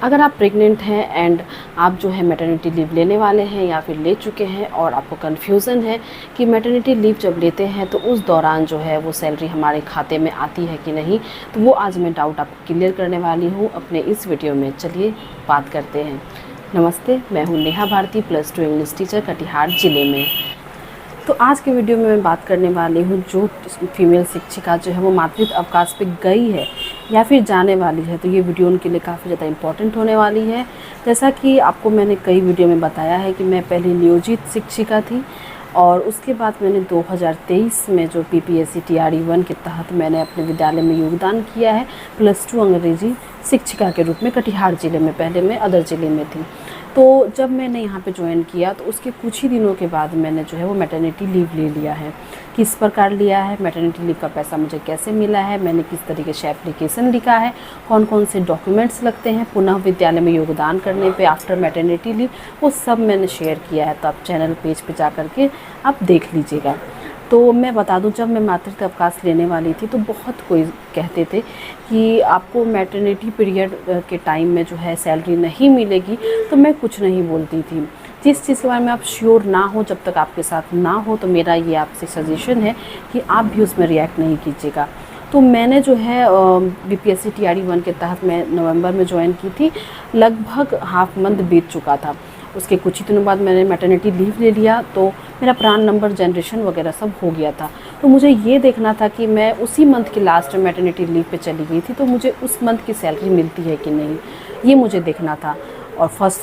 अगर आप प्रेग्नेंट हैं एंड आप जो है मैटरनिटी लीव लेने वाले हैं या फिर ले चुके हैं और आपको कन्फ्यूज़न है कि मैटरनिटी लीव जब लेते हैं तो उस दौरान जो है वो सैलरी हमारे खाते में आती है कि नहीं, तो वो आज मैं डाउट आपको क्लियर करने वाली हूँ अपने इस वीडियो में। चलिए बात करते हैं। नमस्ते, मैं हूँ नेहा भारती, +2 इंग्लिश टीचर, कटिहार ज़िले में। तो आज के वीडियो में मैं बात करने वाली हूँ जो फीमेल शिक्षिका जो है वो मातृत्व अवकाश पे गई है या फिर जाने वाली है, तो ये वीडियो उनके लिए काफ़ी ज़्यादा इम्पॉर्टेंट होने वाली है। जैसा कि आपको मैंने कई वीडियो में बताया है कि मैं पहले नियोजित शिक्षिका थी और उसके बाद मैंने 2023 में जो PPSC TRE 1 के तहत मैंने अपने विद्यालय में योगदान किया है +2 अंग्रेजी शिक्षिका के रूप में कटिहार ज़िले में। पहले मैं अदर ज़िले में थी। तो जब मैंने यहाँ पे ज्वाइन किया तो उसके कुछ ही दिनों के बाद मैंने जो है वो मैटरनिटी लीव ले लिया है। किस प्रकार लिया है, मैटरनिटी लीव का पैसा मुझे कैसे मिला है, मैंने किस तरीके से एप्लीकेशन लिखा है, कौन कौन से डॉक्यूमेंट्स लगते हैं पुनः विद्यालय में योगदान करने पे आफ्टर मैटरनिटी लीव, वो सब मैंने शेयर किया है। तो आप चैनल पेज पे जा कर के आप देख लीजिएगा। तो मैं बता दूं, जब मैं मातृत्व अवकाश लेने वाली थी तो बहुत कोई कहते थे कि आपको मैटरनिटी पीरियड के टाइम में जो है सैलरी नहीं मिलेगी, तो मैं कुछ नहीं बोलती थी। जिस चीज़ के बारे में आप श्योर ना हो, जब तक आपके साथ ना हो, तो मेरा ये आपसे सजेशन है कि आप भी उसमें रिएक्ट नहीं कीजिएगा। तो मैंने जो है BPSC TRE 1 के तहत मैं नवंबर में ज्वाइन की थी। लगभग हाफ मंथ बीत चुका था। उसके कुछ ही दिनों बाद मैंने मैटरनिटी लीव ले लिया, तो मेरा प्रान नंबर जनरेशन वगैरह सब हो गया था। तो मुझे ये देखना था कि मैं उसी मंथ के लास्ट में मैटरनिटी लीव पे चली गई थी, तो मुझे उस मंथ की सैलरी मिलती है कि नहीं, ये मुझे देखना था। और फर्स्ट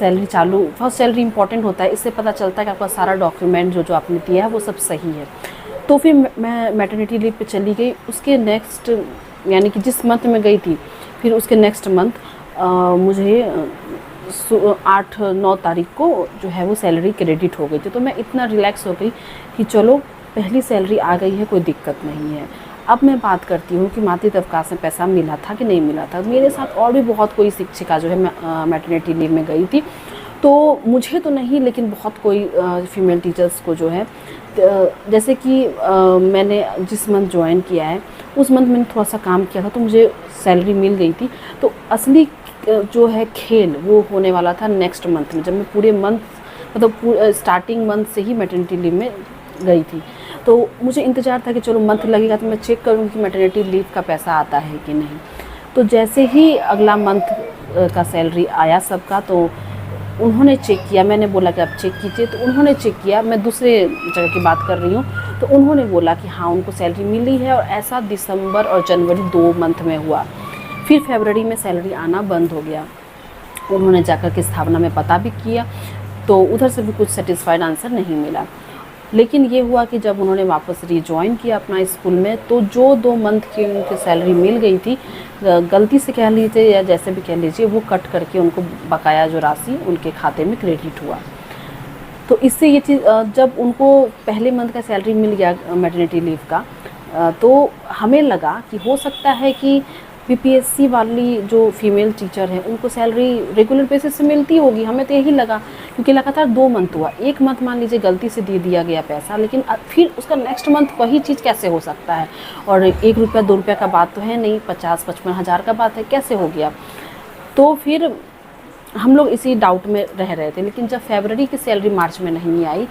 सैलरी इंपॉर्टेंट होता है, इससे पता चलता है कि आपका सारा डॉक्यूमेंट जो आपने दिया है वो सब सही है। तो फिर मैं मैटरनिटी लीव पे चली गई। उसके नेक्स्ट यानी कि जिस मंथ में गई थी, फिर उसके नेक्स्ट मंथ मुझे 8-9 तारीख को जो है वो सैलरी क्रेडिट हो गई थी। तो मैं इतना रिलैक्स हो गई कि चलो पहली सैलरी आ गई है, कोई दिक्कत नहीं है। अब मैं बात करती हूँ कि मातृत्व अवकाश में पैसा मिला था कि नहीं मिला था। मेरे साथ और भी बहुत कोई शिक्षिका जो है मैटरनिटी लीव में गई थी, तो मुझे तो नहीं, लेकिन बहुत कोई फीमेल टीचर्स को जो है, जैसे कि मैंने जिस मंथ ज्वाइन किया है उस मंथ मैंने थोड़ा सा काम किया था तो मुझे सैलरी मिल गई थी। तो असली जो है खेल वो होने वाला था नेक्स्ट मंथ में, जब मैं पूरे मंथ मतलब स्टार्टिंग मंथ से ही मैटरनिटी लीव में गई थी। तो मुझे इंतज़ार था कि चलो मंथ लगेगा तो मैं चेक करूँगी कि मैटरनिटी लीव का पैसा आता है कि नहीं। तो जैसे ही अगला मंथ का सैलरी आया सबका, तो उन्होंने चेक किया। मैंने बोला कि आप चेक कीजिए, तो उन्होंने चेक किया। मैं दूसरे जगह की बात कर रही हूँ। तो उन्होंने बोला कि हाँ उनको सैलरी मिली है, और ऐसा दिसंबर और जनवरी 2 मंथ में हुआ। फिर फरवरी में सैलरी आना बंद हो गया। उन्होंने जाकर के स्थापना में पता भी किया, तो उधर से भी कुछ सेटिस्फाइड आंसर नहीं मिला। लेकिन ये हुआ कि जब उन्होंने वापस रीजॉइन किया अपना स्कूल में, तो जो 2 मंथ की उनकी सैलरी मिल गई थी, गलती से कह लीजिए या जैसे भी कह लीजिए, वो कट करके उनको बकाया जो राशि उनके खाते में क्रेडिट हुआ। तो इससे ये चीज़, जब उनको पहले मंथ का सैलरी मिल गया मैटरनिटी लीव का, तो हमें लगा कि हो सकता है कि PPSC वाली जो फीमेल टीचर हैं उनको सैलरी रेगुलर बेसिस से मिलती होगी। हमें तो यही लगा, क्योंकि लगातार 2 मंथ हुआ। एक मंथ मान लीजिए गलती से दे दिया गया पैसा, लेकिन फिर उसका नेक्स्ट मंथ वही चीज़ कैसे हो सकता है? और 1 रुपया 2 रुपया का बात तो है नहीं, 50-55 हज़ार का बात है, कैसे हो गया? तो फिर हम लोग इसी डाउट में रह रहे थे। लेकिन जब फरवरी की सैलरी मार्च में नहीं आई,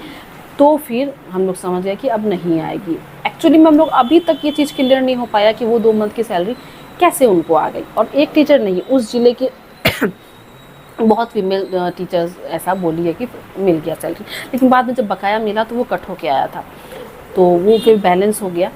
तो फिर हम लोग समझ गए कि अब नहीं आएगी। एक्चुअली में हम लोग अभी तक ये चीज़ क्लियर नहीं हो पाया कि वो 2 मंथ की सैलरी कैसे उनको आ गई। और एक टीचर नहीं, उस ज़िले के बहुत फीमेल टीचर्स ऐसा बोली है कि मिल गया सैलरी, लेकिन बाद में जब बकाया मिला तो वो कट होके आया था, तो वो फिर बैलेंस हो गया।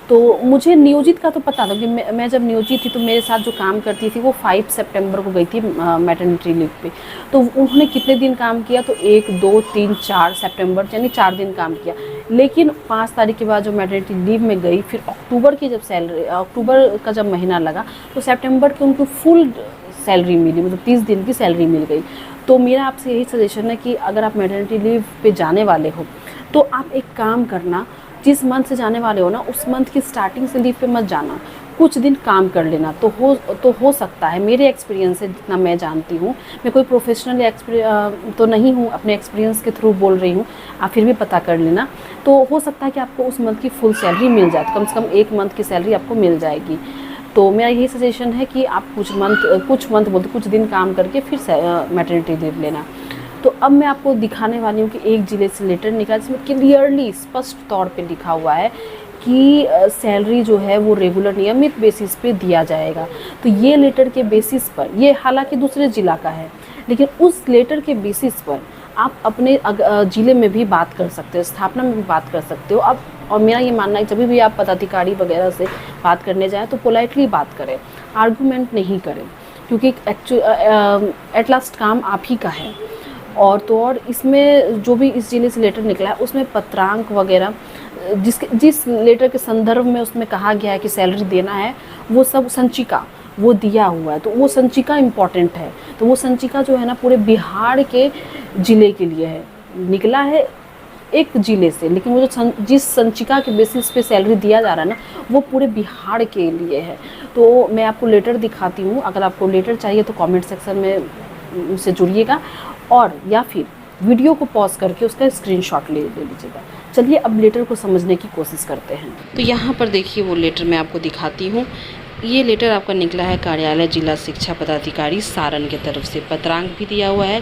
तो मुझे नियोजित का तो पता था कि मैं जब नियोजित थी तो मेरे साथ जो काम करती थी वो 5 सितंबर को गई थी मैटरनिटी लीव पे। तो उन्होंने कितने दिन काम किया? तो 1, 2, 3, 4 सितंबर, यानी 4 दिन काम किया। लेकिन 5 तारीख के बाद जो मैटरनिटी लीव में गई, फिर अक्टूबर की जब सैलरी, अक्टूबर का जब महीना लगा, तो सितंबर की उनको फुल सैलरी मिली, मतलब 30 दिन की सैलरी मिल गई। तो मेरा आपसे यही सजेशन है कि अगर आप मैटरनिटी लीव पे जाने वाले हो तो आप एक काम करना, जिस मंथ से जाने वाले हो ना, उस मंथ की स्टार्टिंग से लीव पे मत जाना, कुछ दिन काम कर लेना। तो हो सकता है, मेरे एक्सपीरियंस से जितना मैं जानती हूँ, मैं कोई प्रोफेशनल तो नहीं हूँ, अपने एक्सपीरियंस के थ्रू बोल रही हूँ, आप फिर भी पता कर लेना। तो हो सकता है कि आपको उस मंथ की फुल सैलरी मिल जाए, तो कम से कम 1 मंथ की सैलरी आपको मिल जाएगी। तो मेरा यही सजेशन है कि आप कुछ दिन काम करके फिर मैटरनिटी लीव लेना। तो अब मैं आपको दिखाने वाली हूँ कि एक ज़िले से लेटर निकला जिसमें क्लियरली स्पष्ट तौर पे लिखा हुआ है कि सैलरी जो है वो रेगुलर नियमित बेसिस पे दिया जाएगा। तो ये लेटर के बेसिस पर, ये हालांकि दूसरे ज़िला का है, लेकिन उस लेटर के बेसिस पर आप अपने ज़िले में भी बात कर सकते हो, स्थापना में भी बात कर सकते हो। अब और मेरा ये मानना है जब भी आप पदाधिकारी वगैरह से बात करने जाएँ तो पोलाइटली बात करें, आर्गूमेंट नहीं करें, क्योंकि एट लास्ट काम आप ही का है। और तो और इसमें जो भी इस ज़िले से लेटर निकला है उसमें पत्रांक वगैरह जिस लेटर के संदर्भ में उसमें कहा गया है कि सैलरी देना है, वो सब संचिका वो दिया हुआ है। तो वो संचिका इम्पॉर्टेंट है। तो वो संचिका जो है ना पूरे बिहार के ज़िले के लिए है, निकला है एक ज़िले से, लेकिन वो जो जिस संचिका के बेसिस पे सैलरी दिया जा रहा है ना वो पूरे बिहार के लिए है। तो मैं आपको लेटर दिखाती हूँ। अगर आपको लेटर चाहिए तो कमेंट सेक्शन में मुझसे जुड़िएगा, और या फिर वीडियो को पॉज करके उसका स्क्रीनशॉट ले लीजिएगा। चलिए अब लेटर को समझने की कोशिश करते हैं। तो यहाँ पर देखिए वो लेटर मैं आपको दिखाती हूँ। ये लेटर आपका निकला है कार्यालय जिला शिक्षा पदाधिकारी सारण की तरफ से, पत्रांक भी दिया हुआ है।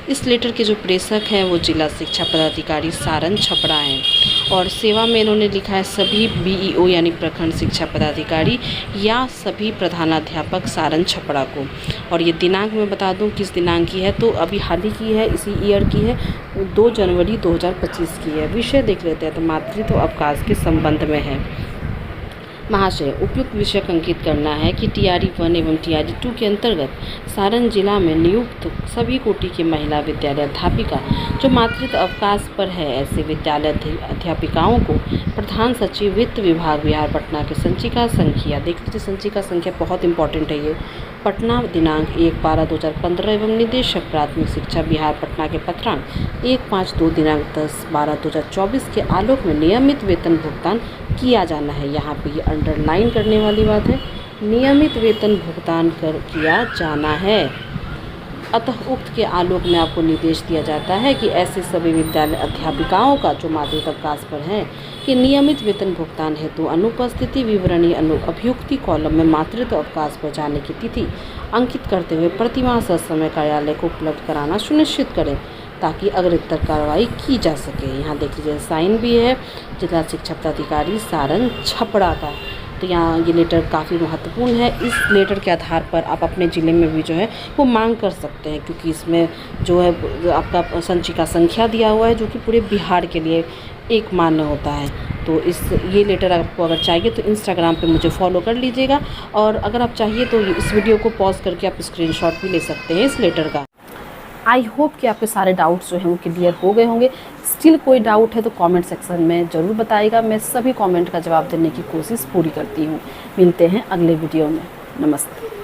इस लेटर के जो प्रेषक हैं वो जिला शिक्षा पदाधिकारी सारण छपरा हैं, और सेवा में इन्होंने लिखा है सभी बीईओ यानी प्रखंड शिक्षा पदाधिकारी या सभी प्रधानाध्यापक सारण छपरा को। और ये दिनांक मैं बता दूं किस दिनांक की है, तो अभी हाल ही की है, इसी ईयर की है, 2 जनवरी 2025 की है। विषय देख लेते हैं, तो मातृत्व अवकाश के संबंध में है। महाशय, उपयुक्त विषय अंकित करना है कि TRE 1 एवं TRE 2 के अंतर्गत सारण जिला में नियुक्त सभी कोटि की महिला विद्यालय अध्यापिका जो मातृत्व अवकाश पर है, ऐसे विद्यालय अध्यापिकाओं को प्रधान सचिव वित्त विभाग बिहार पटना के संचिका संख्या, देख लीजिए संचिका संख्या बहुत इंपॉर्टेंट है ये, पटना दिनांक 1/12/2015 एवं निदेशक प्राथमिक शिक्षा बिहार पटना के पत्रांक 1/5/2 दिनांक 10/12/2024 के आलोक में नियमित वेतन भुगतान किया जाना है। यहाँ पे ये अंडरलाइन करने वाली बात है, नियमित वेतन भुगतान किया जाना है। अतः उक्त के आलोक में आपको निर्देश दिया जाता है कि ऐसे सभी विद्यालय अध्यापिकाओं का जो मातृत्व अवकाश पर हैं कि नियमित वेतन भुगतान हेतु अनुपस्थिति विवरणी अभियुक्ति कॉलम में मातृत्व अवकाश पर जाने की तिथि अंकित करते हुए प्रतिमाह समय कार्यालय को उपलब्ध कराना सुनिश्चित करें, ताकि अग्रतर कार्रवाई की जा सके। यहाँ देख लीजिए साइन भी है जिला शिक्षा पदाधिकारी सारण छपरा का। तो यहाँ ये लेटर काफ़ी महत्वपूर्ण है। इस लेटर के आधार पर आप अपने ज़िले में भी जो है वो मांग कर सकते हैं, क्योंकि इसमें जो है आपका संचिका संख्या दिया हुआ है जो कि पूरे बिहार के लिए एक मान्य होता है। तो ये लेटर आपको अगर चाहिए तो इंस्टाग्राम पे मुझे फॉलो कर लीजिएगा, और अगर आप चाहिए तो इस वीडियो को पॉज करके आप स्क्रीनशॉट भी ले सकते हैं इस लेटर का। आई होप कि आपके सारे डाउट्स जो हैं वो क्लियर हो गए होंगे। स्टिल कोई डाउट है तो कमेंट सेक्शन में ज़रूर बताइएगा, मैं सभी कमेंट का जवाब देने की कोशिश पूरी करती हूँ। मिलते हैं अगले वीडियो में। नमस्ते।